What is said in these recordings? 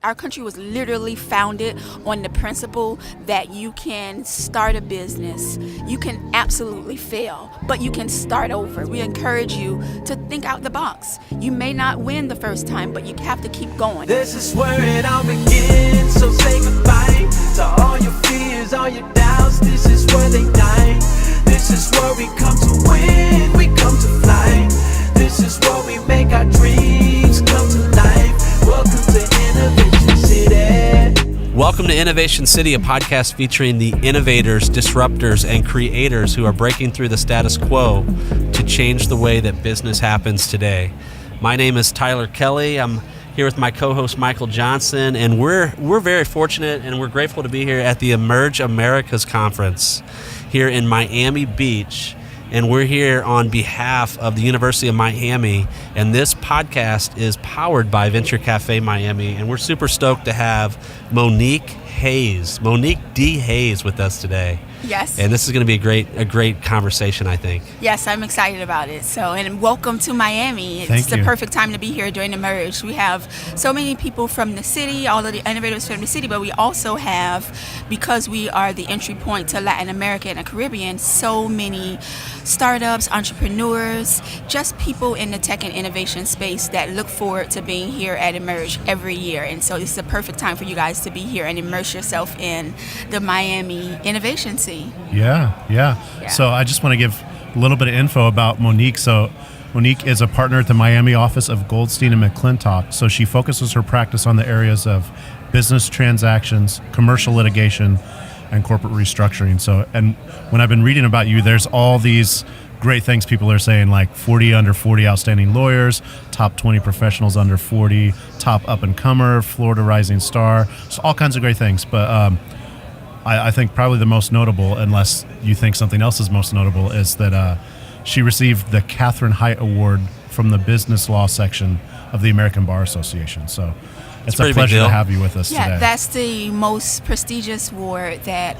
Our country was literally founded on the principle that you can start a business. You can absolutely fail, but you can start over. We encourage you to think out the box. You may not win the first time, but you have to keep going. This is where it all begins, so say goodbye to all your fears, all your doubts. This is where they die. This is where we come to win, we come to fly. This is where we make our dreams come to life. Welcome to Innovation City. Welcome to Innovation City, a podcast featuring the innovators, disruptors, and creators who are breaking through the status quo to change the way that business happens today. My name is Tyler Kelly. I'm here with my co-host Michael Johnson, and we're very fortunate and we're grateful to be here at the Emerge Americas Conference here in Miami Beach. And we're here on behalf of the University of Miami, and this podcast is powered by Venture Cafe Miami, and we're super stoked to have Monique D Hayes with us today. Yes. And this is going to be a great conversation, I think. Yes, I'm excited about it. And welcome to Miami. Thank It's you. the perfect time to be here during Emerge. We have so many people from the city, all of the innovators from the city, but we also have, because we are the entry point to Latin America and the Caribbean, so many startups, entrepreneurs, just people in the tech and innovation space that look forward to being here at Emerge every year. And so this is a perfect time for you guys to be here and immerse yourself in the Miami innovation scene. Yeah. So I just want to give a little bit of info about Monique. So Monique is a partner at the Miami office of Goldstein and McClintock. So she focuses her practice on the areas of business transactions, commercial litigation, and corporate restructuring. So, and when I've been reading about you, there's all these great things people are saying, like 40 under 40 outstanding lawyers, top 20 professionals under 40, top up-and-comer, Florida Rising Star, so all kinds of great things. But I think probably the most notable, unless you think something else is most notable, is that she received the Kathryn Heidt Award from the business law section of the American Bar Association. So it's a pleasure to have you with us today. Yeah, that's the most prestigious award that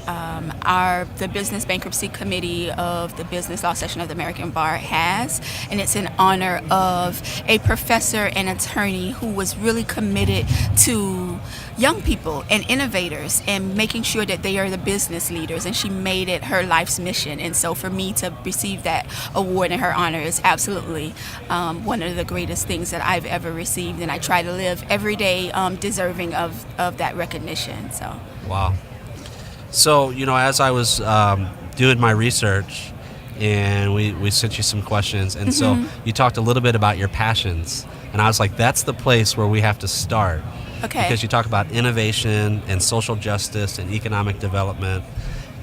the Business Bankruptcy Committee of the Business Law Section of the American Bar has, and it's in honor of a professor and attorney who was really committed to young people and innovators and making sure that they are the business leaders, and she made it her life's mission. And so for me to receive that award in her honor is absolutely one of the greatest things that I've ever received, and I try to live every day deserving of that recognition. So Wow. So, as I was doing my research, and we sent you some questions, and so you talked a little bit about your passions, and I was like, that's the place where we have to start. okay. Because you talk about innovation and social justice and economic development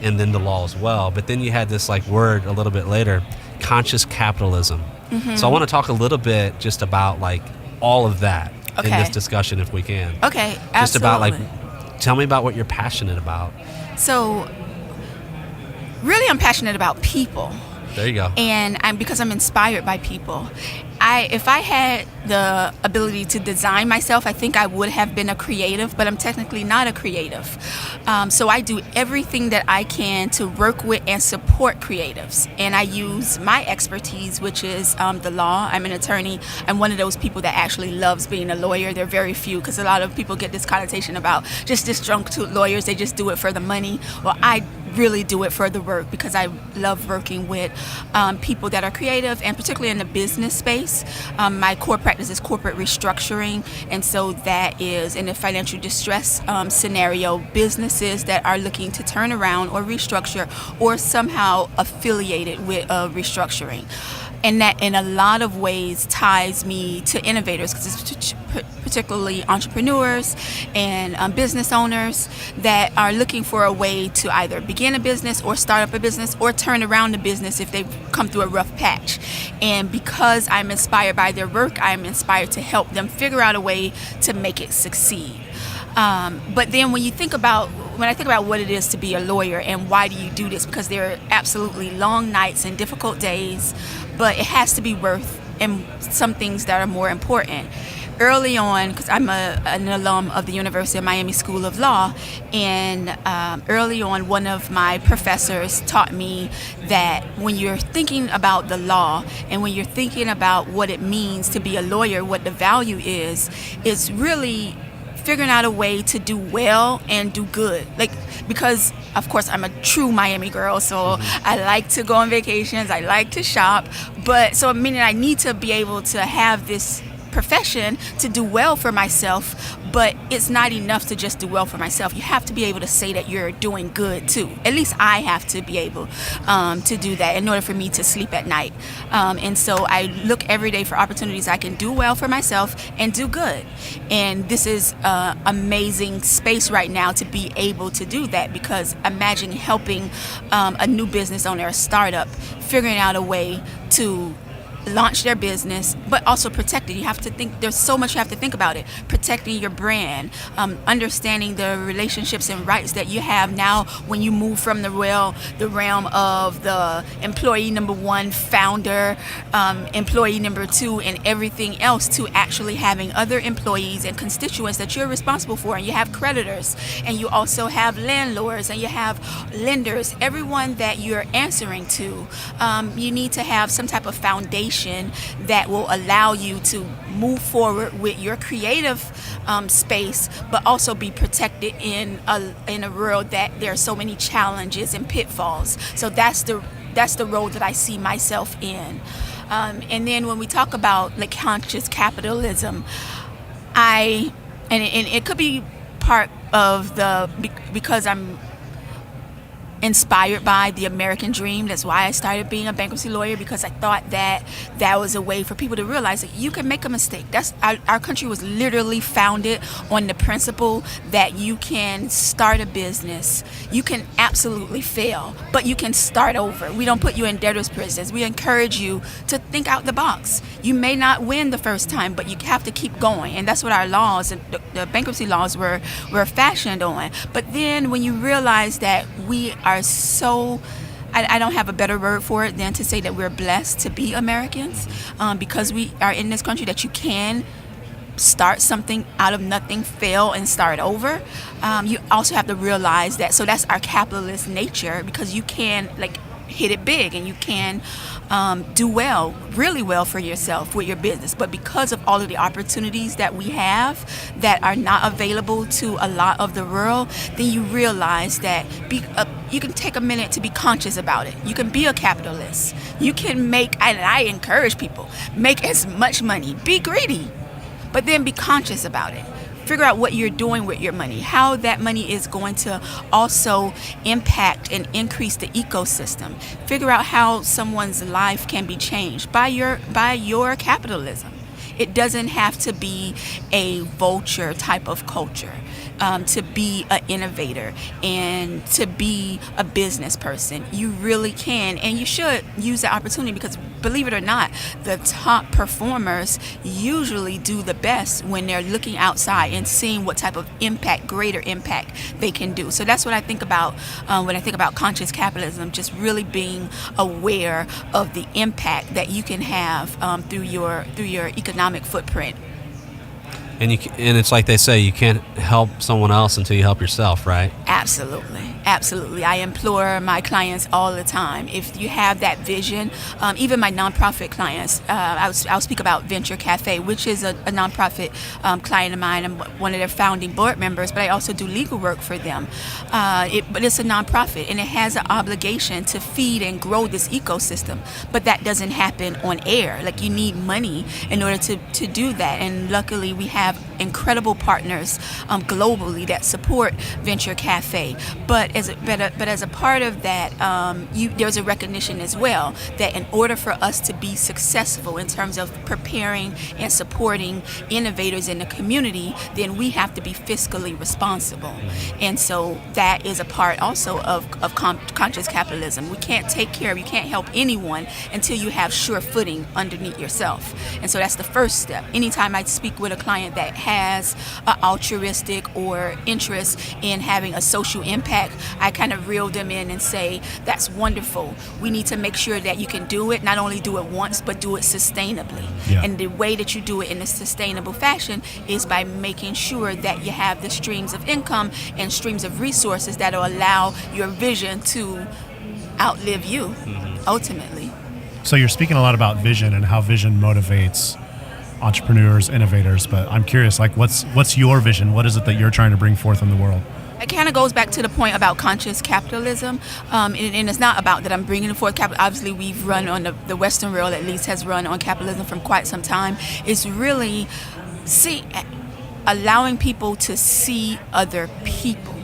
and then the law as well. But then you had this word a little bit later, conscious capitalism. So I want to talk a little bit just about all of that in this discussion if we can. Okay, absolutely. Just about tell me about what you're passionate about. So really I'm passionate about people. There you go. And because I'm inspired by people. If I had the ability to design myself, I think I would have been a creative, but I'm technically not a creative. So I do everything that I can to work with and support creatives. And I use my expertise, which is the law. I'm an attorney. I'm one of those people that actually loves being a lawyer. There are very few, because a lot of people get this connotation about just disjunct lawyers. They just do it for the money. Well, I really do it for the work, because I love working with people that are creative, and particularly in the business space. My core practice is corporate restructuring, and so that is in a financial distress scenario, businesses that are looking to turn around or restructure or somehow affiliated with restructuring. And that in a lot of ways ties me to innovators, because it's particularly entrepreneurs and business owners that are looking for a way to either begin a business or start up a business or turn around a business if they've come through a rough patch. And because I'm inspired by their work, I'm inspired to help them figure out a way to make it succeed. But then when I think about what it is to be a lawyer and why do you do this, because there are absolutely long nights and difficult days, but it has to be worth and some things that are more important. Early on, because I'm an alum of the University of Miami School of Law, and early on one of my professors taught me that when you're thinking about the law and when you're thinking about what it means to be a lawyer, what the value is, it's really figuring out a way to do well and do good. Like, because of course I'm a true Miami girl, so I like to go on vacations, I like to shop, but so meaning I need to be able to have this profession to do well for myself, but it's not enough to just do well for myself. You have to be able to say that you're doing good too. At least I have to be able to do that in order for me to sleep at night. And so I look every day for opportunities I can do well for myself and do good. And this is an amazing space right now to be able to do that, because imagine helping a new business owner, a startup, figuring out a way to launch their business, but also protect it. You have to think, there's so much you have to think about it. Protecting your brand, understanding the relationships and rights that you have now when you move from the realm of the employee number one, founder, employee number two, and everything else, to actually having other employees and constituents that you're responsible for. And you have creditors, and you also have landlords, and you have lenders, everyone that you're answering to. You need to have some type of foundation that will allow you to move forward with your creative space, but also be protected in a world that there are so many challenges and pitfalls. So that's the role that I see myself in. And then when we talk about like conscious capitalism, and it could be part of because I'm inspired by the American dream. That's why I started being a bankruptcy lawyer, because I thought that was a way for people to realize that you can make a mistake. That's our country was literally founded on the principle that you can start a business, you can absolutely fail, but you can start over. We don't put you in debtor's prisons. We encourage you to think out the box. You may not win the first time, but you have to keep going, and that's what our laws and the bankruptcy laws were fashioned on. But then when you realize that we are so, I don't have a better word for it than to say that we're blessed to be Americans, because we are in this country that you can start something out of nothing, fail, and start over. You also have to realize that, so that's our capitalist nature, because you can like hit it big and you can do well, really well for yourself with your business. But because of all of the opportunities that we have that are not available to a lot of the world, then you realize that you can take a minute to be conscious about it. You can be a capitalist. You can make, and I encourage people, make as much money. Be greedy, but then be conscious about it. Figure out what you're doing with your money, how that money is going to also impact and increase the ecosystem. Figure out how someone's life can be changed by your capitalism. It doesn't have to be a vulture type of culture to be an innovator and to be a business person. You really can, and you should use the opportunity, because believe it or not, the top performers usually do the best when they're looking outside and seeing what type of impact, greater impact they can do. So that's what I think about when I think about conscious capitalism, just really being aware of the impact that you can have through your economic footprint. And it's like they say, you can't help someone else until you help yourself, right? Absolutely. I implore my clients all the time, if you have that vision, even my nonprofit clients, I'll speak about Venture Cafe, which is a nonprofit client of mine. I'm one of their founding board members, but I also do legal work for them. But it's a nonprofit, and it has an obligation to feed and grow this ecosystem. But that doesn't happen on air. Like, you need money in order to do that. And luckily, we have incredible partners globally that support Venture Cafe. But as a part of that, there's a recognition as well that in order for us to be successful in terms of preparing and supporting innovators in the community, then we have to be fiscally responsible. And so that is a part also of conscious capitalism. We can't take care of, you can't help anyone until you have sure footing underneath yourself. And so that's the first step. Anytime I speak with a client that has an altruistic or interest in having a social impact, I kind of reel them in and say, that's wonderful. We need to make sure that you can do it, not only do it once, but do it sustainably. Yeah. And the way that you do it in a sustainable fashion is by making sure that you have the streams of income and streams of resources that will allow your vision to outlive you, ultimately. So you're speaking a lot about vision and how vision motivates entrepreneurs, innovators. But I'm curious, like, what's your vision? What is it that you're trying to bring forth in the world? It kind of goes back to the point about conscious capitalism, and it's not about that I'm bringing forth capital. Obviously, we've run on the Western world, at least, has run on capitalism for quite some time. It's really allowing people to see other people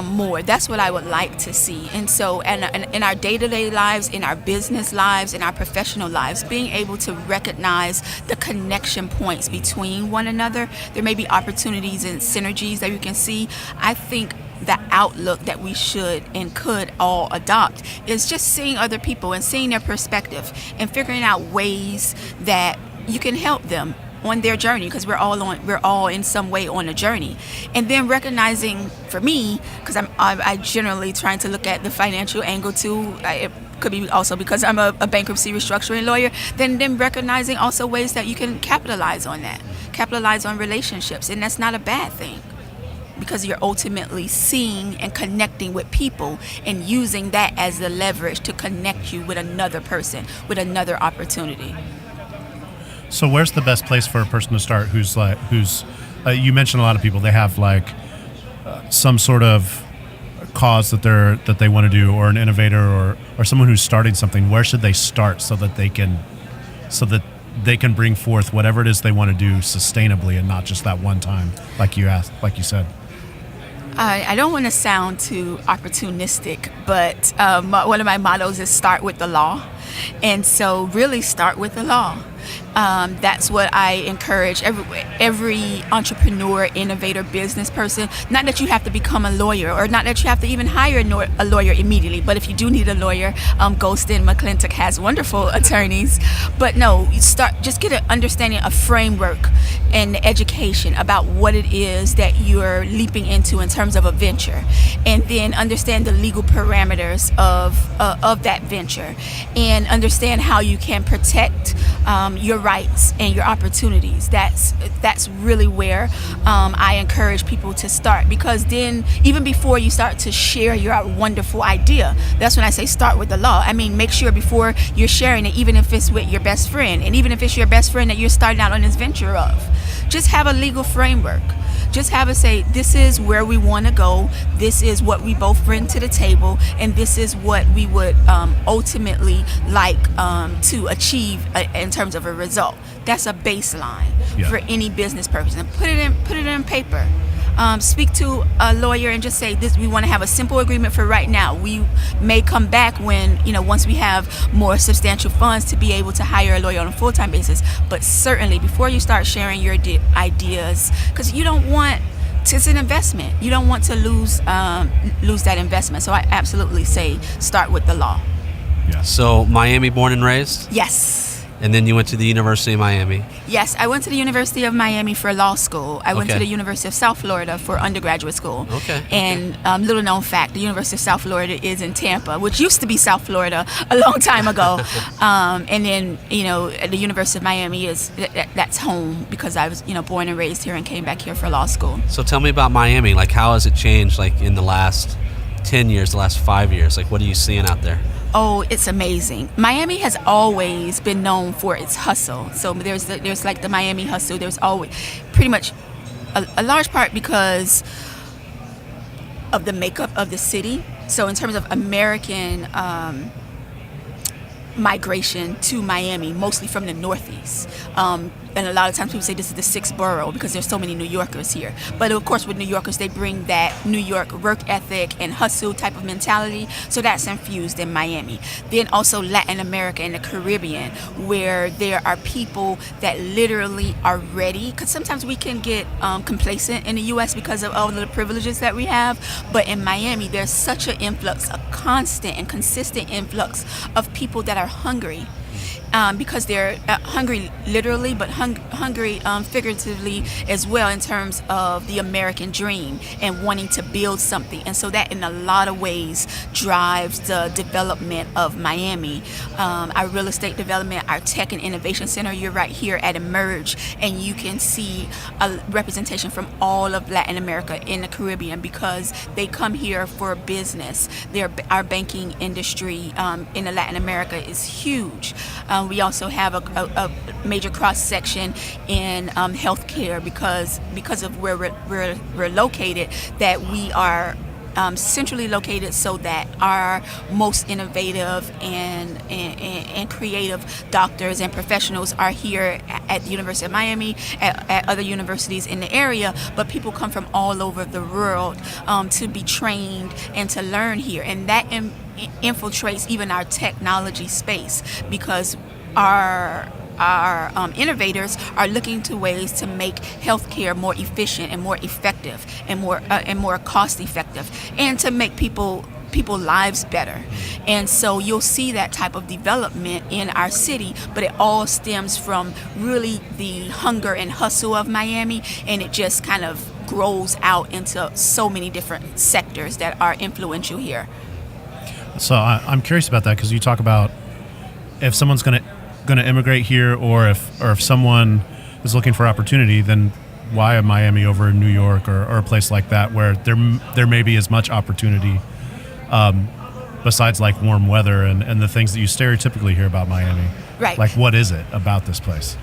more. That's what I would like to see. And so, and in our day-to-day lives, in our business lives, in our professional lives, being able to recognize the connection points between one another. There may be opportunities and synergies that you can see. I think the outlook that we should and could all adopt is just seeing other people and seeing their perspective and figuring out ways that you can help them on their journey, because we're all in some way on a journey. And then recognizing, for me, because I generally trying to look at the financial angle too. It could be also because I'm a bankruptcy restructuring lawyer. Then recognizing also ways that you can capitalize on that, capitalize on relationships, and that's not a bad thing, because you're ultimately seeing and connecting with people and using that as the leverage to connect you with another person, with another opportunity. So where's the best place for a person to start who's you mentioned a lot of people, they have like some sort of cause that they want to do, or an innovator or someone who's starting something. Where should they start so that they can bring forth whatever it is they want to do sustainably and not just that one time, like you said? I don't want to sound too opportunistic, but one of my mottos is start with the law. And so really start with the law. That's what I encourage every entrepreneur, innovator, business person. Not that you have to become a lawyer, or not that you have to even hire a lawyer immediately, but if you do need a lawyer, Goldstein and McClintock has wonderful attorneys. But no, just get an understanding, a framework and education about what it is that you're leaping into in terms of a venture, and then understand the legal parameters of that venture, and understand how you can protect your rights and your opportunities. That's really where I encourage people to start, because then even before you start to share your wonderful idea, that's when I say start with the law. I mean, make sure before you're sharing it, even if it's with your best friend, and even if it's your best friend that you're starting out on this venture of, just have a legal framework. Just have us say, this is where we want to go, this is what we both bring to the table, and this is what we would ultimately like to achieve in terms of a result. That's a baseline for any business person. And put it in paper. Speak to a lawyer and just say, this, we want to have a simple agreement for right now. We may come back when, once we have more substantial funds to be able to hire a lawyer on a full-time basis. But certainly before you start sharing your ideas, because you don't want, it's an investment. You don't want to lose that investment. So I absolutely say start with the law. Yeah. So Miami born and raised? Yes. And then you went to the University of Miami? Yes, I went to the University of Miami for law school. I went to the University of South Florida for undergraduate school. And little known fact, the University of South Florida is in Tampa, which used to be South Florida a long time ago. And then, at the University of Miami that's home, because I was, born and raised here and came back here for law school. So tell me about Miami. Like, how has it changed, like, in the last 10 years, the last 5 years? Like, what are you seeing out there? Oh, it's amazing. Miami has always been known for its hustle. So there's like the Miami hustle. There's always pretty much a large part because of the makeup of the city. So in terms of American migration to Miami, mostly from the Northeast. And a lot of times people say this is the sixth borough because there's so many New Yorkers here. But of course with New Yorkers, they bring that New York work ethic and hustle type of mentality. So that's infused in Miami. Then also Latin America and the Caribbean, where there are people that literally are ready. Because sometimes we can get complacent in the U.S. because of all the privileges that we have. But in Miami, there's such an influx, a constant and consistent influx of people that are hungry. Because they're hungry literally, but hungry figuratively as well, in terms of the American dream and wanting to build something. And so that in a lot of ways drives the development of Miami. Our real estate development, our tech and innovation center, you're right here at Emerge, and you can see a representation from all of Latin America in the Caribbean because they come here for business. Our banking industry in Latin America is huge. We also have a major cross section in healthcare because of where we're located. That we are centrally located, so that our most innovative and creative doctors and professionals are here at the University of Miami, at other universities in the area, but people come from all over the world to be trained and to learn here, and that infiltrates even our technology space, because our innovators are looking to ways to make healthcare more efficient and more effective and more cost effective, and to make people lives better. And so you'll see that type of development in our city, but it all stems from really the hunger and hustle of Miami, and it just kind of grows out into so many different sectors that are influential here. So I'm curious about that, because you talk about if someone's going to immigrate here, or if someone is looking for opportunity, then why Miami over New York or a place like that where there may be as much opportunity, besides like warm weather and the things that you stereotypically hear about Miami? Right. Like, what is it about this place?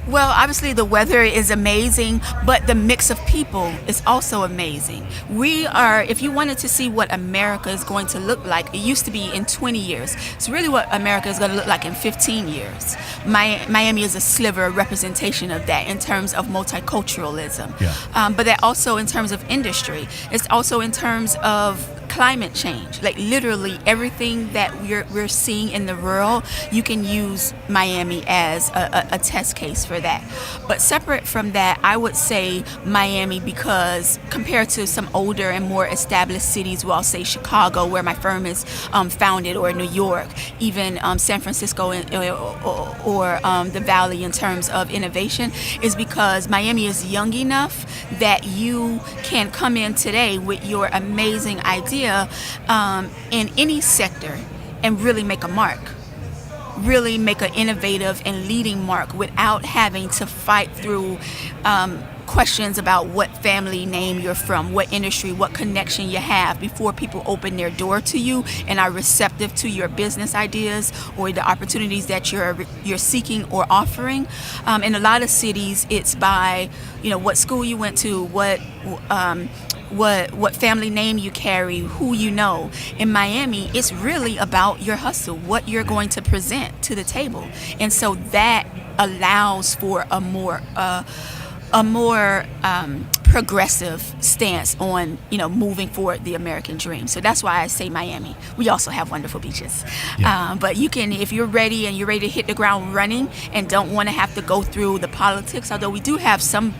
Well, obviously the weather is amazing, but the mix of people is also amazing. If you wanted to see what America is going to look like, it used to be in 20 years. It's really what America is going to look like in 15 years. Miami is a sliver representation of that in terms of multiculturalism. Yeah. But that also in terms of industry. It's also in terms of climate change. Like literally everything that we're seeing in the world, you can use Miami as a test case for that. But separate from that, I would say Miami, because compared to some older and more established cities, well, I'll say Chicago, where my firm is founded, or New York, even San Francisco or the Valley in terms of innovation, is because Miami is young enough that you can come in today with your amazing idea in any sector and really make a mark. Really make an innovative and leading mark without having to fight through questions about what family name you're from, what industry, what connection you have before people open their door to you and are receptive to your business ideas or the opportunities that you're seeking or offering. In a lot of cities, it's by what school you went to, what family name you carry, who you know. In Miami, it's really about your hustle, what you're going to present to the table. And so that allows for a more progressive stance on moving forward the American dream. So that's why I say Miami. We also have wonderful beaches. Yeah. But you can, if you're ready and you're ready to hit the ground running and don't want to have to go through the politics, although we do have some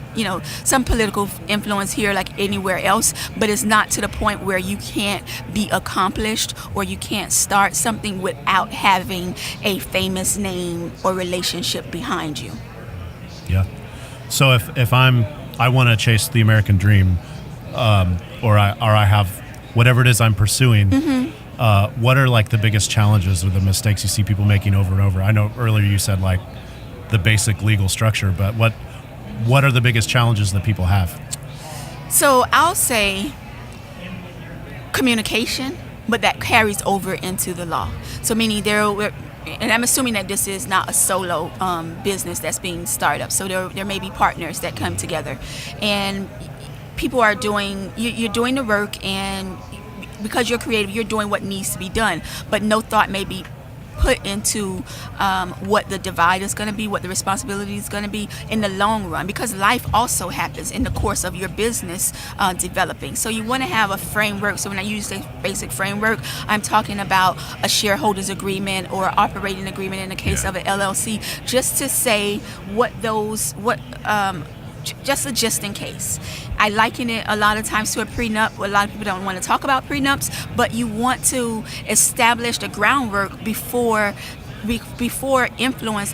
political influence here like anywhere else, but it's not to the point where you can't be accomplished or you can't start something without having a famous name or relationship behind you. Yeah. So if I want to chase the American dream, or I have whatever it is I'm pursuing, what are like the biggest challenges or the mistakes you see people making over and over? I know earlier you said like the basic legal structure, but what are the biggest challenges that people have? So I'll say communication, but that carries over into the law. So meaning and I'm assuming that this is not a solo business that's being started up. So there may be partners that come together, and people are you're doing the work, and because you're creative, you're doing what needs to be done. But no thought may be put into what the divide is going to be, what the responsibility is going to be in the long run, because life also happens in the course of your business developing. So you want to have a framework. So when I use the basic framework, I'm talking about a shareholders agreement or operating agreement in the case of an LLC, just to say just in case. I liken it a lot of times to a prenup. A lot of people don't want to talk about prenups, but you want to establish the groundwork before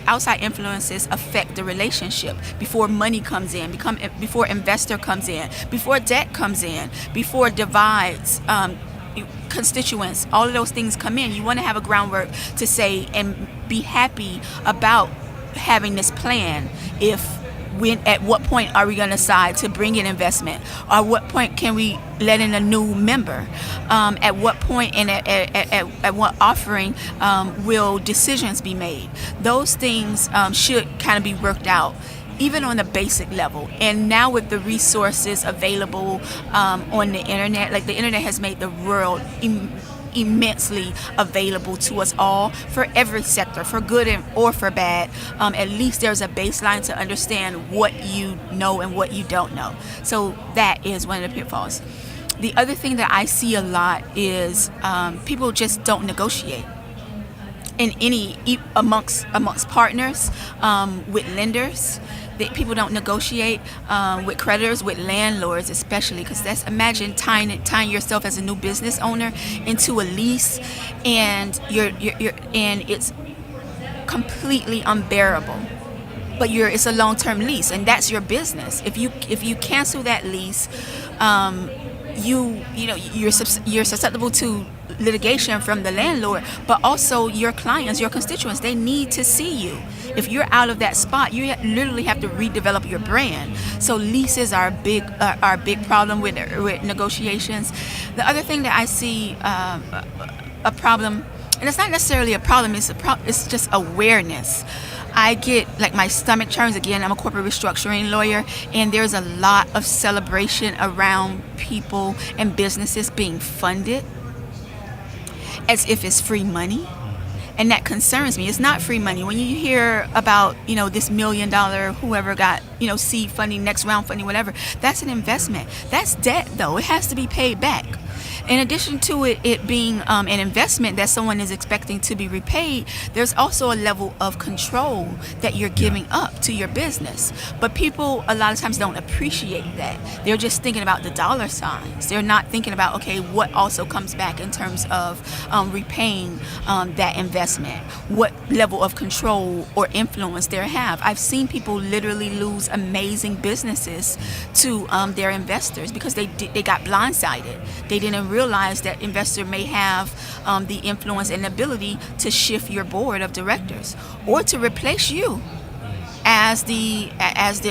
outside influences affect the relationship, before money comes in, before investor comes in, before debt comes in, before divides, constituents, all of those things come in. You want to have a groundwork to say and be happy about having this plan if at what point are we going to decide to bring in investment? Or what point can we let in a new member? At what point and at what offering will decisions be made? Those things should kind of be worked out, even on the basic level. And now with the resources available on the internet, like the internet has made the world immensely available to us all for every sector, for good or for bad. At least there's a baseline to understand what you know and what you don't know. So that is one of the pitfalls. The other thing that I see a lot is people just don't negotiate amongst partners, with lenders. People don't negotiate with creditors, with landlords especially, because imagine tying yourself as a new business owner into a lease, and and it's completely unbearable. But it's a long-term lease, and that's your business. If you cancel that lease, you're susceptible to litigation from the landlord, but also your clients, your constituents. They need to see you. If you're out of that spot, you literally have to redevelop your brand. So leases are a big problem with negotiations. The other thing that I see a problem, and it's not necessarily a problem, it's just awareness. I get like my stomach churns. Again, I'm a corporate restructuring lawyer, and there's a lot of celebration around people and businesses being funded as if it's free money. And that concerns me. It's not free money. When you hear about, this $1 million, whoever got, seed funding, next round funding, whatever, that's an investment. That's debt, though. It has to be paid back. In addition to it being an investment that someone is expecting to be repaid, there's also a level of control that you're giving up to your business. But people a lot of times don't appreciate that. They're just thinking about the dollar signs. They're not thinking about, okay, what also comes back in terms of repaying that investment, what level of control or influence they have. I've seen people literally lose amazing businesses to their investors because they got blindsided. They didn't realize that investor may have the influence and ability to shift your board of directors or to replace you as the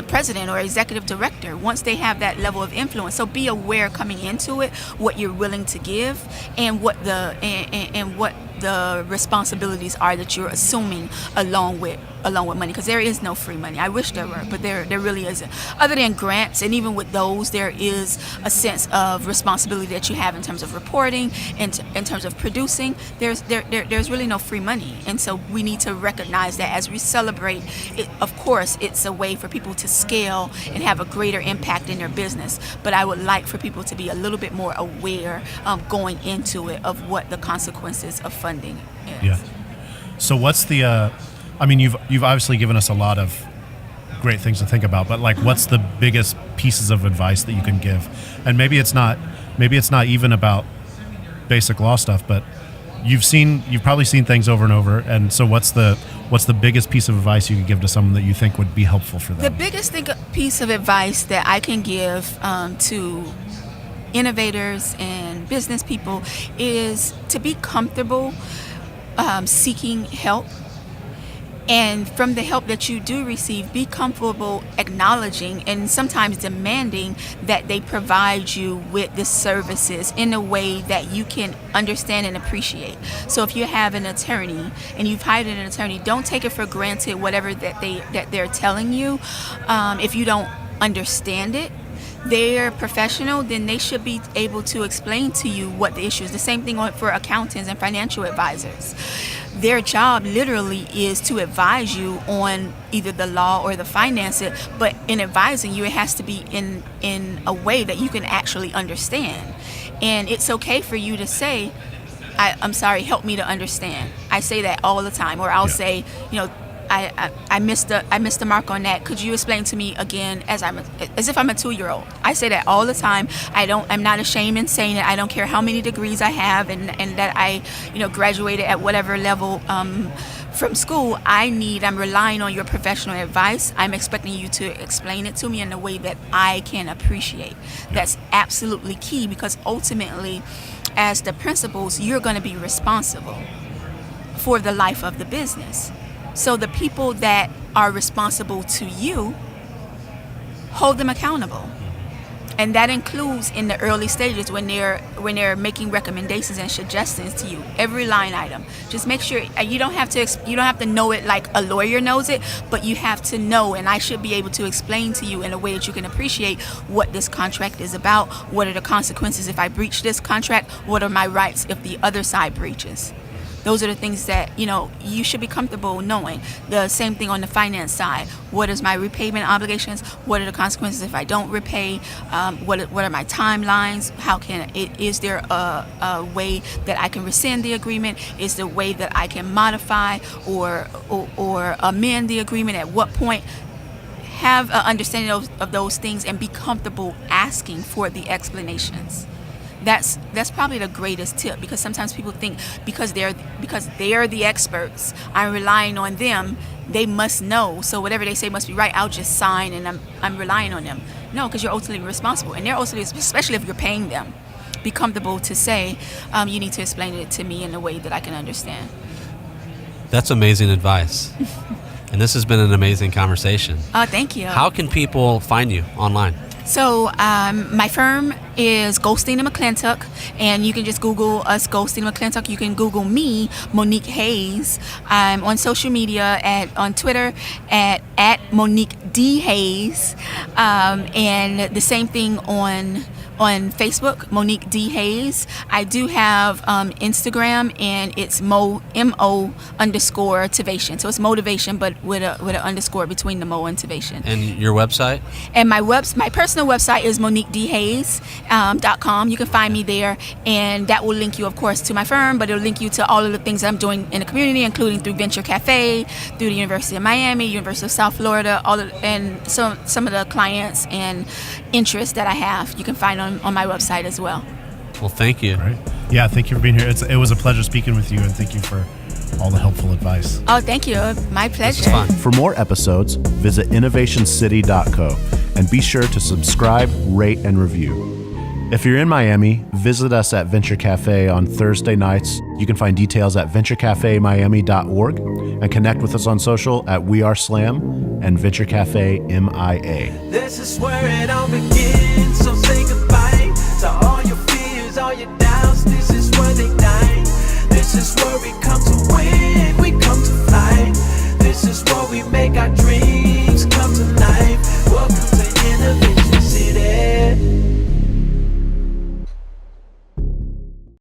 president or executive director once they have that level of influence. So be aware coming into it what you're willing to give and what the responsibilities are that you're assuming along with money, because there is no free money. I wish there were, but there really isn't. Other than grants, and even with those, there is a sense of responsibility that you have in terms of reporting, in terms of producing. There's really no free money, and so we need to recognize that as we celebrate it. Of course, it's a way for people to scale and have a greater impact in their business. But I would like for people to be a little bit more aware going into it of what the consequences of funding is. Yeah. So what's the you've obviously given us a lot of great things to think about, but what's the biggest pieces of advice that you can give? And maybe it's not even about basic law stuff, but you've probably seen things over and over. And so what's the biggest piece of advice you can give to someone that you think would be helpful for them? The biggest piece of advice that I can give to innovators and business people is to be comfortable seeking help. And from the help that you do receive, be comfortable acknowledging and sometimes demanding that they provide you with the services in a way that you can understand and appreciate. So if you have an attorney and you've hired an attorney, don't take it for granted whatever that they're telling you. If you don't understand it, they're professional, then they should be able to explain to you what the issue is. The same thing for accountants and financial advisors. Their job literally is to advise you on either the law or the finances, but in advising you, it has to be in a way that you can actually understand. And it's okay for you to say, I'm sorry, help me to understand. I say that all the time. Or I'll say, I missed the mark on that. Could you explain to me again as if I'm a 2-year-old? I say that all the time. I'm not ashamed in saying it. I don't care how many degrees I have and that I graduated at whatever level from school. I'm relying on your professional advice. I'm expecting you to explain it to me in a way that I can appreciate. That's absolutely key, because ultimately, as the principals, you're going to be responsible for the life of the business. So the people that are responsible to you hold them accountable. And that includes in the early stages when they're making recommendations and suggestions to you. Every line item. Just make sure you don't have to know it like a lawyer knows it, but you have to know, and I should be able to explain to you in a way that you can appreciate what this contract is about. What are the consequences if I breach this contract? What are my rights if the other side breaches? Those are the things that, you should be comfortable knowing. The same thing on the finance side. What is my repayment obligations? What are the consequences if I don't repay? What are my timelines? Is there a way that I can rescind the agreement? Is there a way that I can modify or amend the agreement? At what point? Have an understanding of those things and be comfortable asking for the explanations. That's probably the greatest tip, because sometimes people think because they're the experts, I'm relying on them, they must know, so whatever they say must be right, I'll just sign and I'm relying on them. No, because you're ultimately responsible, and they're ultimately, especially if you're paying them, be comfortable to say, you need to explain it to me in a way that I can understand. That's amazing advice. And this has been an amazing conversation. Oh, thank you. How can people find you online? So my firm is Goldstein and McClintock, and you can just Google us, Goldstein and McClintock. You can Google me, Monique Hayes. I'm on social media on Twitter at Monique D Hayes, and the same thing on Facebook, Monique D Hayes. I do have Instagram, and it's mo_tivation. So it's motivation, but with an underscore between the mo and tivation. And your website? And my personal website is MoniqueDHayes.com. You can find me there, and that will link you, of course, to my firm, but it'll link you to all of the things I'm doing in the community, including through Venture Cafe, through the University of Miami, University of South Florida, and some of the clients and interests that I have. You can find on my website as well. Well, thank you. Right. Yeah, thank you for being here. It was a pleasure speaking with you, and thank you for all the helpful advice. Oh, thank you. My pleasure. This is fun. For more episodes, visit innovationcity.co and be sure to subscribe, rate, and review. If you're in Miami, visit us at Venture Cafe on Thursday nights. You can find details at venturecafemiami.org and connect with us on social at WeAreSlam and Venture Cafe MIA. This is where it all begins, so say goodbye to all your fears, all your doubts. This is where they die. This is where we come